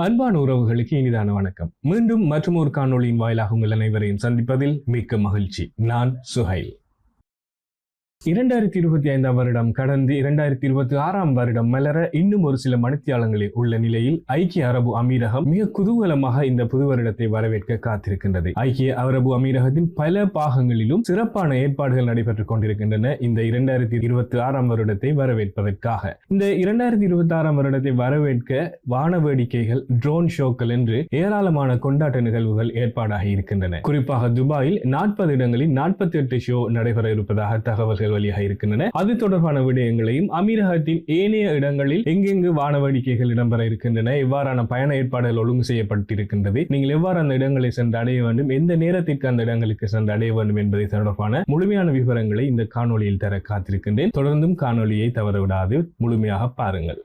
அன்பான உறவுகளுக்கு இனிதான வணக்கம். மீண்டும் மற்றும் ஒரு காணொளியின் வாயிலாக உங்கள் அனைவரையும் சந்திப்பதில் மிக்க மகிழ்ச்சி. நான் சுஹைல். 2025 வருடம் கடந்து 2026 வருடம் மலர இன்னும் ஒரு சில மணித்தியாலங்களே உள்ள நிலையில் ஐக்கிய அரபு அமீரகம் மிக குதூகலமாக இந்த புது வருடத்தை வரவேற்க காத்திருக்கின்றது. ஐக்கிய அரபு அமீரகத்தின் பல பாகங்களிலும் சிறப்பான ஏற்பாடுகள் நடைபெற்றுக் கொண்டிருக்கின்றன. இந்த 2026 வருடத்தை வரவேற்பதற்காக இந்த 2026 வருடத்தை வரவேற்க வான வேடிக்கைகள், ட்ரோன் ஷோக்கள் என்று ஏராளமான கொண்டாட்ட நிகழ்வுகள் ஏற்பாடாகி இருக்கின்றன. குறிப்பாக துபாயில் 40 இடங்களில் 48 ஷோ நடைபெற இருப்பதாக தகவல்கள் வெளியாக இருக்கின்றன. அது தொடர்பான விடயங்களையும், அமீரகத்தின் ஏனைய இடங்களில் எங்கெங்கு வான வேடிக்கைகள் இடம்பெற இருக்கின்றன, எவ்வாறான பயண ஏற்பாடுகள் ஒழுங்கு செய்யப்பட்டிருக்கின்றது, நீங்கள் எவ்வாறு அந்த இடங்களை சென்று அடைய வேண்டும், எந்த நேரத்திற்கு அந்த இடங்களுக்கு சென்று அடைய வேண்டும் என்பதை தொடர்பான முழுமையான விவரங்களை இந்த காணொளியில் தர காத்திருக்கின்றேன். தொடர்ந்தும் காணொளியை தவறவிடாது முழுமையாக பாருங்கள்.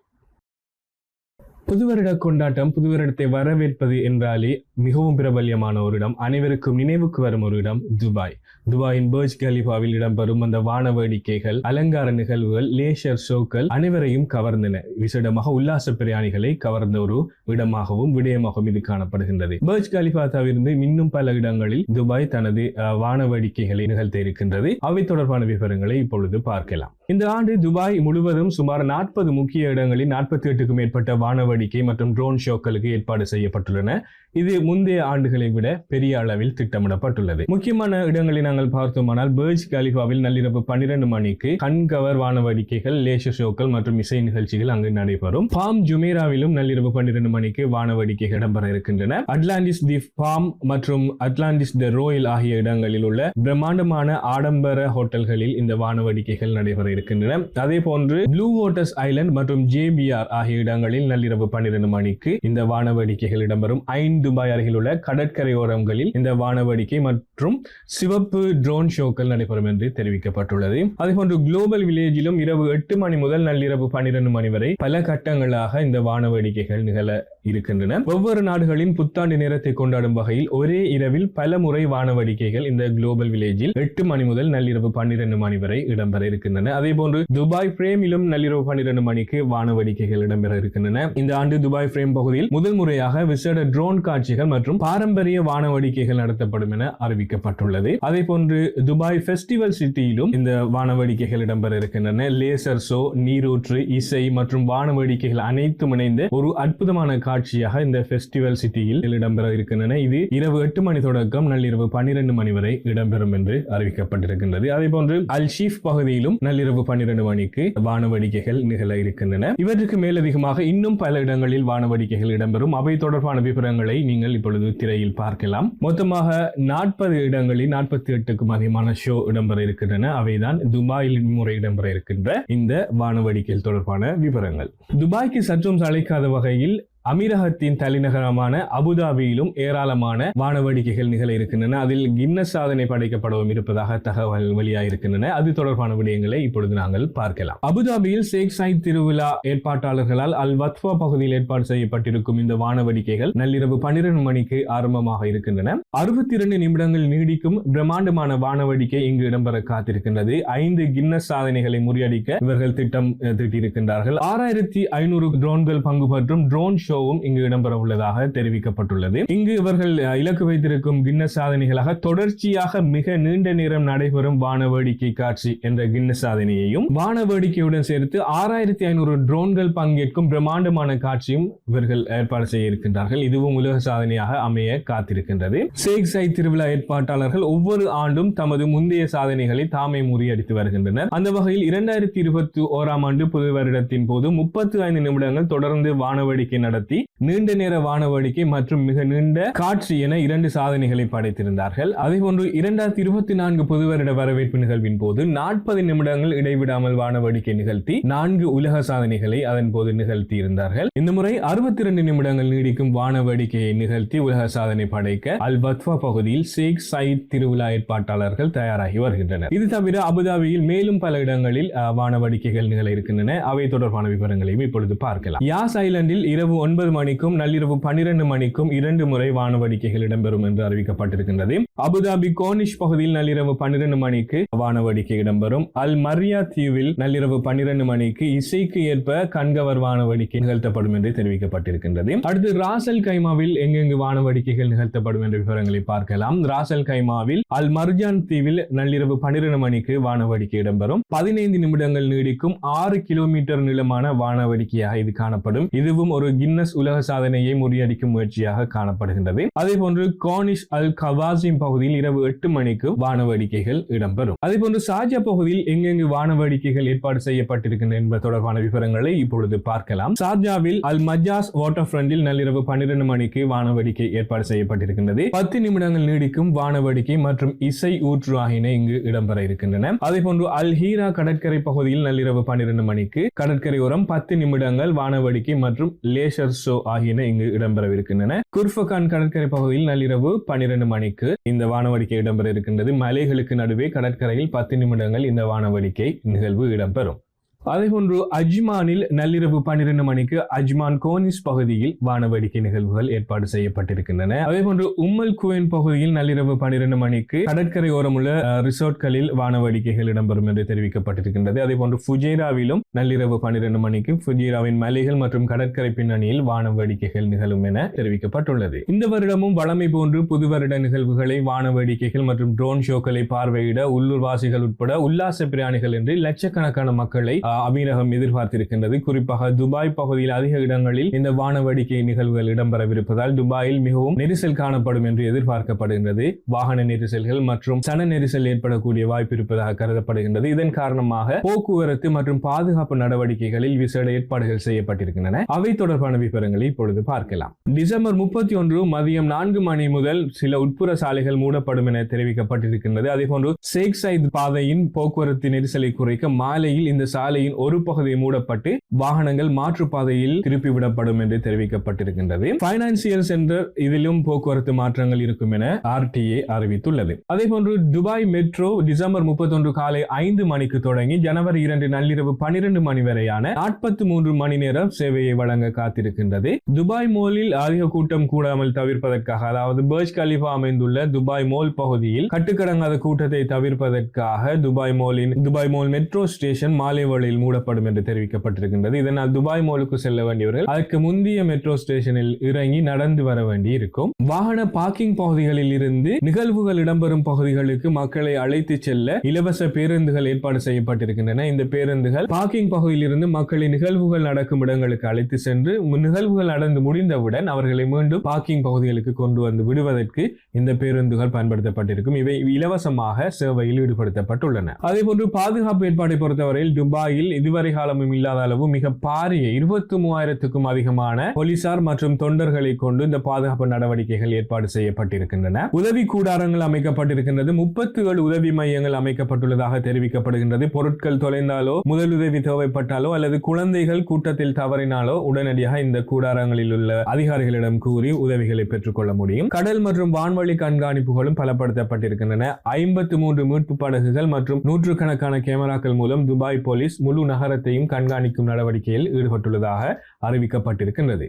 புதுவருட கொண்டாட்டம், புதுவருடத்தை வரவேற்பது என்றாலே மிகவும் பிரபல்யமான ஒரு இடம், அனைவருக்கும் நினைவுக்கு வரும் ஒரு இடம் துபாய். துபாயின் பர்ஜ் கலிஃபாவில் இடம்பெறும் அந்த வான வேடிக்கைகள், அலங்கார நிகழ்வுகள், லேசர் ஷோக்கள் அனைவரையும் கவர்ந்தன. விசேடமாக உல்லாச பிரயாணிகளை கவர்ந்த ஒரு இடமாகவும் விடயமாகவும் இது காணப்படுகின்றது. பர்ஜ் கலிஃபா தவிர்த்து இன்னும் பல இடங்களில் துபாய் தனது வான வேடிக்கைகளை நிகழ்த்த இருக்கின்றது. அவை தொடர்பான விவரங்களை இப்பொழுது பார்க்கலாம். இந்த ஆண்டு துபாய் முழுவதும் சுமார் 40 முக்கிய இடங்களில் 48க்கும் மேற்பட்ட வான வேடிக்கை மற்றும் ட்ரோன் ஷோக்களுக்கு ஏற்பாடு செய்யப்பட்டுள்ளன. இது முந்தைய ஆண்டுகளை விட பெரிய அளவில் திட்டமிடப்பட்டுள்ளது. முக்கியமான இடங்களை நாங்கள் பார்த்தோமானால், பர்ஜ் கலிஃபாவில் நள்ளிரவு 12 மணிக்கு கண்கவர் வான வேடிக்கைகள், லேசர் ஷோக்கள் மற்றும் இசை நிகழ்ச்சிகள் அங்கு நடைபெறும். பாம் ஜுமேராவிலும் நள்ளிரவு 12 மணிக்கு வான வேடிக்கைகள் இடம்பெற இருக்கின்றன. அட்லாண்டிஸ் தி பாம் மற்றும் அட்லாண்டிஸ் தி ரோயல் ஆகிய இடங்களில் உள்ள பிரம்மாண்டமான ஆடம்பர ஹோட்டல்களில் இந்த வான வேடிக்கைகள் நடைபெற இருக்கின்றன. அதே போன்று ப்ளூ வாட்டர்ஸ் ஐலண்ட் மற்றும் ஜேபிஆர் ஆகிய இடங்களில் நள்ளிரவு 12 மணிக்கு இந்த வான வேடிக்கைகள் இடம்பெறும். துபாய் அருகில் உள்ள கடற்கரையோரங்களில் இந்த வான வேடிக்கை மற்றும் சிவப்பு ட்ரோன் ஷோக்கள் நடைபெறும் என்று தெரிவிக்கப்பட்டுள்ளது. அதேபோன்று குளோபல் வில்லேஜிலும் இரவு 8 மணி முதல் நள்ளிரவு 12 மணி வரை பல கட்டங்களாக இந்த வான வேடிக்கைகள் நிகழ இருக்கின்றன. ஒவ்வொரு நாடுகளின் புத்தாண்டு நேரத்தை கொண்டாடும் வகையில் ஒரே இரவில் பல முறை வான வேடிக்கைகள் இந்த குளோபல் வில்லேஜில் 8 மணி முதல் நள்ளிரவு 12 மணி வரை இடம்பெற இருக்கின்றன. அதே போன்று துபாய் பிரேமிலும் நள்ளிரவு 12 மணிக்கு வான வேடிக்கைகள் இடம்பெற இருக்கின்றன. இந்த ஆண்டு துபாய் பிரேம் பகுதியில் முதல் முறையாக விசேட ட்ரோன் காட்சிகள் மற்றும் பாரம்பரிய வான வேடிக்கைகள் நடத்தப்படும் என அறிவிக்கப்பட்டுள்ளது. அதே போன்று துபாய் பெஸ்டிவல் சிட்டியிலும் இந்த வான வேடிக்கைகள் இடம்பெற இருக்கின்றன. லேசர் ஷோ, நீரூற்று, இசை மற்றும் வான வேடிக்கைகள் அனைத்தும் இணைந்த ஒரு அற்புதமான காட்சியாக இந்த பெஸ்டிவல் சிட்டியில் இடம்பெற இருக்கின்றன. இது இரவு 8 மணி தொடக்கம் நள்ளிரவு 12 மணி வரை இடம்பெறும் என்று அறிவிக்கப்பட்டிருக்கின்றது. அதே போன்று அல் ஷீஃப் பகுதியிலும் நள்ளிரவு 12 மணிக்கு வான வேடிக்கைகள் நிகழ இருக்கின்றன. இவற்றுக்கு மேலதிகமாக இன்னும் பல இடங்களில் வான வேடிக்கைகள் இடம்பெறும். அவை தொடர்பான விவரங்களை நீங்கள் இப்பொழுது திரையில் பார்க்கலாம். மொத்தமாக 40 இடங்களில் 48க்கும் அதிகமான ஷோ இடம்பெற இருக்கின்றன. அவைதான் துபாயில் முறை இடம்பெற இருக்கின்ற இந்த வான வேடிக்கைகள் தொடர்பான விவரங்கள். துபாய்க்கு சற்றும் அழைக்காத வகையில் அமீரகத்தின் தலைநகரமான அபுதாபியிலும் ஏராளமான வான வேடிக்கைகள் நிகழ இருக்கின்றன. அதில் கின்னஸ் சாதனை படைக்கப்படவும் இருப்பதாக தகவல் வெளியாகிருக்கின்றன. அது தொடர்பான விடயங்களை இப்பொழுது நாங்கள் பார்க்கலாம். அபுதாபியில் ஷேக் சயீத் திருவிழா ஏற்பாட்டாளர்களால் அல் வத்வா பகுதியில் ஏற்பாடு செய்யப்பட்டிருக்கும் இந்த வான வேடிக்கைகள் நள்ளிரவு 12 மணிக்கு ஆரம்பமாக இருக்கின்றன. 62 நிமிடங்கள் நீடிக்கும் பிரம்மாண்டமான வான வேடிக்கை இங்கு இடம்பெற காத்திருக்கின்றது. 5 கின்னஸ் சாதனைகளை முறியடிக்க இவர்கள் திட்டம் தீட்டியிருக்கின்றார்கள். 6500 ட்ரோன்கள் பங்கு பெற்றும் ட்ரோன் ஷோ இங்கு இடம்பெற உள்ளதாக தெரிவிக்கப்பட்டுள்ளது. இங்கு இவர்கள் இலக்கு வைத்திருக்கும் கின்னஸ் சாதனைகளாக தொடர்ச்சியாக மிக நீண்ட நேரம் நடைபெறும் வான வேடிக்கை காட்சி என்ற கின்னஸ் சாதனையையும், வான வேடிக்கையுடன் சேர்த்து 6500 ட்ரோன்கள் பங்கேற்கும் பிரம்மாண்டமான காட்சியும் இவர்கள் ஏற்பாடு செய்ய இருக்கின்றார்கள். இதுவும் உலக சாதனையாக அமைய காத்திருக்கின்றது. ஷேக் சயீத் திருவிழா ஏற்பாட்டாளர்கள் ஒவ்வொரு ஆண்டும் தமது முந்தைய சாதனைகளை தாமே முறியடித்து வருகின்றனர். அந்த வகையில் 2021 ஆண்டு புது வருடத்தின் போது 35 நிமிடங்கள் தொடர்ந்து வான வேடிக்கை நடத்தி நீண்ட நேர வான வேடிக்கை மற்றும் மிக நீண்ட காட்சி என 2 சாதனைகளை படைத்திருந்தார்கள். அதேபோன்று 2024 புது வருட வரவேற்பு நிகழ்வின் போது 40 நிமிடங்கள் இடைவிடாமல் வான வேடிக்கை நிகழ்த்தி 4 உலக சாதனைகளை அதன் போது நிகழ்த்தி இருந்தார்கள். இந்த முறை 62 நிமிடங்கள் நீடிக்கும் வான வேடிக்கையை நிகழ்த்தி உலக சாதனை படைக்க அல் வத்வா பகுதியில் ஷேக் சயீத் திருவிழா ஏற்பாட்டாளர்கள் தயாராகி வருகின்றனர். இது தவிர அபுதாபியில் மேலும் பல இடங்களில் வான வேடிக்கைகள் நிகழ இருக்கின்றன. அவை தொடர்பான விவரங்களையும் இப்பொழுது பார்க்கலாம். யாஸ் ஐலண்டில் இரவு 9 மணிக்கும் நள்ளிரவு 12 மணிக்கும் 2 முறை வானவேடிக்கைகள் இடம்பெறும் என்று அறிவிக்கப்பட்டிருக்கின்றது. அபுதாபி கோனிஷ் பகுதியில் நள்ளிரவு 12 மணிக்கு வானவேடிக்கை இடம்பெறும். அல் மரியா தீவில் நள்ளிரவு 12 மணிக்கு இசைக்கு ஏற்ப கண்கவர் வானவேடிக்கை நிகழ்த்தப்படும் என்று தெரிவிக்கப்பட்டிருக்கின்றது. அடுத்து ராசல் கைமாவில் எங்கெங்கு வானவேடிக்கைகள் நிகழ்த்தப்படும் என்ற விவரங்களை பார்க்கலாம். ராசல் கைமாவில் அல் மர்ஜான் தீவில் நள்ளிரவு 12 மணிக்கு வானவேடிக்கை இடம்பெறும். 15 நிமிடங்கள் நீடிக்கும் 6 கிலோமீட்டர் நீளமான வானவேடிக்கையாக இது காணப்படும். இதுவும் ஒரு கின்னஸ் உலக சாதனையை முறியடிக்கும் முயற்சியாக காணப்படுகின்றது. அதே போன்று கோனிஷ் அல் கவாசிம் பகுதியில் இரவு 8 மணிக்கு வானவேடிக்கைகள் இடம்பெறும். அதே போன்று சாஜா பகுதியில் எங்கெங்கு வானவேடிக்கைகள் ஏற்பாடு செய்யப்பட்டிருக்கின்றன என்பது தொடர்பான விவரங்களை இப்பொழுது பார்க்கலாம். சார்ஜாவில் அல் மஜாஸ் வாட்டர் ஃப்ரண்டில் நள்ளிரவு 12 மணிக்கு வானவேடிக்கை ஏற்பாடு செய்யப்பட்டிருக்கின்றது. 10 நிமிடங்கள் நீடிக்கும் வானவேடிக்கை மற்றும் இசை ஊற்று ஆகியன இங்கு இடம்பெற இருக்கின்றன. அதே போன்று அல் ஹீரா கடற்கரை பகுதியில் நள்ளிரவு 12 மணிக்கு கடற்கரை ஓரம் 10 நிமிடங்கள் வானவேடிக்கை மற்றும் லேசர் ஷோ ஆகியன இங்கு இடம்பெறவிருக்கின்றன. குர்ஃபகான் கடற்கரை பகுதியில் நள்ளிரவு 12 மணிக்கு இந்த வானவேடிக்கை இடம்பெற இருக்கின்றது. மலைகளுக்கு நடுவே கடற்கரையில் 10 நிமிடங்கள் இந்த வானவேடிக்கை நிகழ்வு இடம்பெறும். அதேபோன்று அஜ்மானில் நள்ளிரவு 12 மணிக்கு அஜ்மான் கோனிஸ் பகுதியில் வானவேடிக்கை நிகழ்வுகள் ஏற்பாடு செய்யப்பட்டிருக்கின்றன. அதேபோன்று உம்மல் குவேன் பகுதியில் நள்ளிரவு 12 மணிக்கு கடற்கரை ஓரமுள்ள ரிசோர்ட்களில் வானவேடிக்கைகள் இடம்பெறும் என்று தெரிவிக்கப்பட்டிருக்கின்றது. அதேபோன்று ஃபுஜேராவிலும் நள்ளிரவு 12 மணிக்கு ஃபுஜேராவின் மலைகள் மற்றும் கடற்கரை பின்னணியில் வானவேடிக்கைகள் நிகழும் என தெரிவிக்கப்பட்டுள்ளது. இந்த வருடமும் வழமை போன்று புது வருட நிகழ்வுகளை வானவேடிக்கைகள் மற்றும் ட்ரோன் ஷோக்களை பார்வையிட உள்ளூர் வாசிகள் உட்பட உல்லாச பிரயாணிகள் என்று லட்சக்கணக்கான மக்களை அமீரகம் எதிர்பார்த்திருக்கின்றது. குறிப்பாக துபாய் பகுதியில் அதிக இடங்களில் இந்த வானவேடிக்கை நிகழ்வுகள் இடம்பெறவிருப்பதால் துபாயில் மிகவும் நெரிசல் காணப்படும் என்று எதிர்பார்க்கப்படுகின்றது. வாகன நெரிசல்கள் மற்றும் சன நெரிசல் ஏற்படக்கூடிய வாய்ப்பு இருப்பதாக கருதப்படுகின்றது. இதன் காரணமாக போக்குவரத்து மற்றும் பாதுகாப்பு நடவடிக்கைகளில் விசேட ஏற்பாடுகள் செய்யப்பட்டிருக்கின்றன. அவை தொடர்பான விவரங்களை இப்பொழுது பார்க்கலாம். டிசம்பர் 31 மதியம் 4 மணி முதல் சில உட்புற சாலைகள் மூடப்படும் என தெரிவிக்கப்பட்டிருக்கின்றது. அதேபோன்று ஷேக் சயீத் பாதையின் போக்குவரத்து நெரிசலை குறைக்க மாலையில் இந்த சாலையின் ஒரு பகுதி மூடப்பட்டு வாகனங்கள் மாற்றுப்பாதையில் திருப்பிவிடப்படும் என்று தெரிவிக்கப்பட்டிருக்கின்றது. பைனான்சியல் சென்டர் இதிலும் போக்குவரத்து மாற்றங்கள் இருக்கும் என RTA அறிவித்துள்ளது. அதேபோன்று துபாய் மெட்ரோ டிசம்பர் 31 காலை 5 மணிக்கு தொடங்கி ஜனவரி 2 நள்ளிரவு 12 மணி வரையான 43 மணி நேரம் சேவையை வழங்க காத்திருக்கின்றது. துபாய் மோலில் அதிக கூட்டம் கூடாமல் தவிர்ப்பதற்காக, அதாவது பர்ஜ் கலிஃபா அமைந்துள்ள துபாய் மோல் பகுதியில் கட்டுக்கடங்காத கூட்டத்தை தவிர்ப்பதற்காக துபாய் மோல் மெட்ரோ ஸ்டேஷன் மாலை வேளையில் மூடப்படும் என்று தெரிவிக்கப்பட்டிருக்கின்றது. இதனால் துபாய் மோலுக்கு செல்ல வேண்டியவர்கள் அதற்கு முந்தைய மெட்ரோ ஸ்டேஷனில் இறங்கி நடந்து வர வேண்டி இருக்கும். வாகன பார்க்கிங் பகுதிகளில் இருந்து நிகழ்வுகள் இடம்பெறும் பகுதிகளுக்கு மக்களை அழைத்து செல்ல இலவச பேருந்துகள் ஏற்பாடு செய்யப்பட்டிருக்கின்றன. இந்த பேருந்துகள் பார்க்கிங் பகுதியில் இருந்து மக்களை நிகழ்வுகள் நடக்கும் இடங்களுக்கு அழைத்து சென்று நிகழ்வுகள் நடந்து முடிந்தவுடன் அவர்களை மீண்டும் பார்க்கிங் பகுதிகளுக்கு கொண்டு வந்து விடுவதற்கு இந்த பேருந்துகள் பயன்படுத்தப்பட்டிருக்கும். இவை இலவசமாக சேவையில் ஈடுபடுத்தப்பட்டுள்ளன. அதேபோன்று பாதுகாப்பு ஏற்பாட்டை பொறுத்தவரையில் துபாயில் இதுவரை காலமும் இல்லாத அளவு மிக பாரிய 23,000க்கும் அதிகமான போலீசார் மற்றும் தொண்டர்களை கொண்டு இந்த பாதுகாப்பு நடவடிக்கைகள் ஏற்பாடு செய்யப்பட்டிருக்கின்றன. உதவி கூடாரங்கள் அமைக்கப்பட்டிருக்கின்றது. 37 உதவி மையங்கள் அமைக்கப்பட்டுள்ளதாக தெரிவிக்கப்படுகின்றது. பொருட்கள் தொலைந்தாலோ, முதலுதவி தேவைப்பட்டாலோ அல்லது குழந்தைகள் கூட்டத்தில் தவறினாலோ உடனடியாக இந்த கூடாரங்களில் உள்ள அதிகாரிகளிடம் கூறி உதவிகளை பெற்றுக்கொள்ள முடியும். கடல் மற்றும் வான்வழி கண்காணிப்புகளும் பலப்படுத்தப்பட்டிருக்கின்றன. 53 மீட்பு படகுகள் மற்றும் நூற்றுக்கணக்கான கேமராக்கள் மூலம் துபாய் போலீஸ் முழு நகரத்தையும் கண்காணிக்கும் நடவடிக்கையில் ஈடுபட்டுள்ளதாக அறிவிக்கப்பட்டிருக்கின்றது.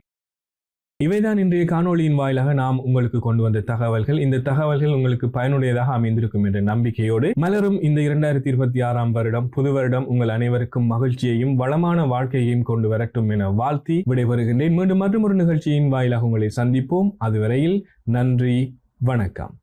இவைதான் இன்றைய காணொளியின் வாயிலாக நாம் உங்களுக்கு கொண்டு வந்த தகவல்கள். இந்த தகவல்கள் உங்களுக்கு பயனுடையதாக அமைந்திருக்கும் என்ற நம்பிக்கையோடு மலரும் இந்த 2026 வருடம் புது வருடம் உங்கள் அனைவருக்கும் மகிழ்ச்சியையும் வளமான வாழ்க்கையையும் கொண்டு வரட்டும் என வாழ்த்தி விடைபெறுகின்றேன். மீண்டும் மற்றொரு நிகழ்ச்சியின் வாயிலாக உங்களை சந்திப்போம். அதுவரையில் நன்றி, வணக்கம்.